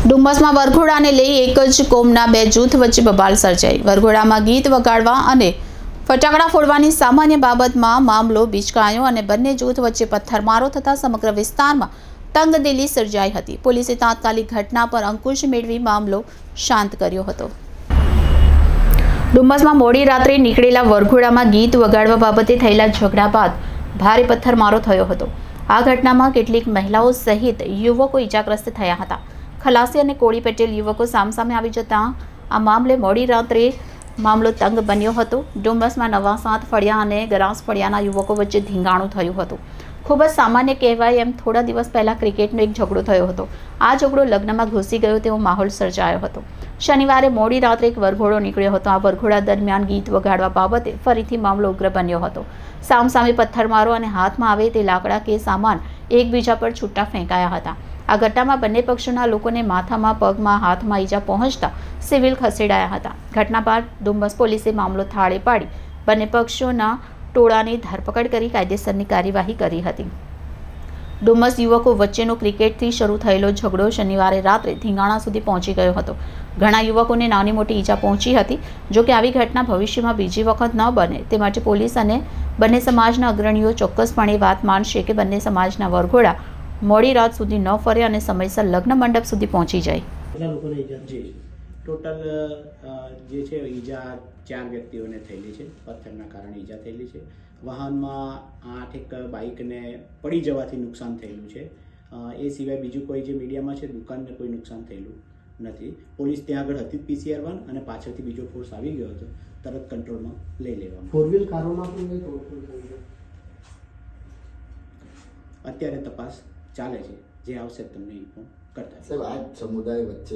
ડુમ્મસમાં વરઘોડાને લઈ એક જ કોમના બે જૂથ વચ્ચે બબાલ સર્જાઈ। વરઘોડામાં ગીત વગાડવા અને ફટાકડા ફોડવાની સામાન્ય બાબતમાં મામલો બીચકાયો અને બંને જૂથ વચ્ચે પથ્થરમારો થતા સમગ્ર વિસ્તારમાં તંગદિલી સર્જાઈ હતી। પોલીસે તાત્કાલિક ઘટના પર અંકુશ મેળવી મામલો શાંત કર્યો હતો। ડુમ્મસમાં મોડી રાત્રે નીકળેલા વરઘોડામાં ગીત વગાડવા બાબતે થયેલા ઝઘડા બાદ ભારે પથ્થરમારો થયો હતો। આ ઘટનામાં કેટલીક મહિલાઓ સહિત યુવકો ઈજાગ્રસ્ત થયા હતા। ખલાસી અને કોળી પટેલ યુવકો સામસામે આવી જતા આ મામલે મોડી રાત્રે મામલો તંગ બન્યો હતો। ડુમ્મસમાં નવા સાત ફળિયા અને ગરાસ ફળિયાના યુવકો વચ્ચે ધીંગાણું થયું હતું। ખૂબ જ સામાન્ય કહેવાય એમ થોડા દિવસ પહેલા ક્રિકેટનો એક ઝઘડો થયો હતો। આ ઝઘડો લગ્નમાં ઘૂસી ગયો તેવો માહોલ સર્જાયો હતો। શનિવારે મોડી રાત્રે એક વરઘોડો નીકળ્યો હતો। આ વરઘોડા દરમિયાન ગીત વગાડવા બાબતે ફરીથી મામલો ઉગ્ર બન્યો હતો। સામસામે પથ્થરમારો અને હાથમાં આવે તે લાકડા કે સામાન એકબીજા પર છૂટા ફેંકાયા હતા। આ ઘટનામાં બંને પક્ષોના લોકોને માથામાં, પગમાં, હાથમાં ઈજા પહોંચતા સિવિલ ખસેડાયા હતા। ઘટના બાદ ડુમ્મસ પોલીસે મામલો થાળે પાડી બંને પક્ષોના ટોળાની ધરપકડ કરી કાયદેસરની કાર્યવાહી કરી હતી। ડુમ્મસ યુવકો વચ્ચેનો ક્રિકેટથી શરૂ થયેલો ઝઘડો શનિવારે રાત્રે ધીંગાણા સુધી પહોંચી ગયો હતો। ઘણા યુવકોને નાની મોટી ઈજા પહોંચી હતી। જો કે આવી ઘટના ભવિષ્યમાં બીજી વખત ન બને તે માટે પોલીસ અને બંને સમાજના અગ્રણીઓ ચોક્કસપણે વાત માનશે કે બંને સમાજના વરઘોડા મોડી રાત સુધી ન ફરે અને સમયસર લગ્ન મંડપ સુધી પહોંચી જાય। ટોટલ જે છે ઈજા 4 વ્યક્તિઓને થયેલી છે। પથ્થરના કારણે ઈજા થયેલી છે। વાહનમાં 8 એક બાઇકને પડી જવાથી નુકસાન થયેલું છે। એ સિવાય બીજું કોઈ જે મીડિયામાં છે દુકાનને કોઈ નુકસાન થયેલું નથી। પોલીસ ત્યાં આગળ હતી PCR-1 અને પાછળથી બીજો ફોર્સ આવી ગયો હતો, તરત કંટ્રોલમાં લઈ લેવામાં। 4 વ્હીલ કારોમાં પણ કંઈ તોડફોડ થઈ છે? અત્યારે તપાસ ચાલે છે, જે આવશે તમને ઇન્ફોર્મ કરતા। સાહેબ, આ સમુદાય વચ્ચે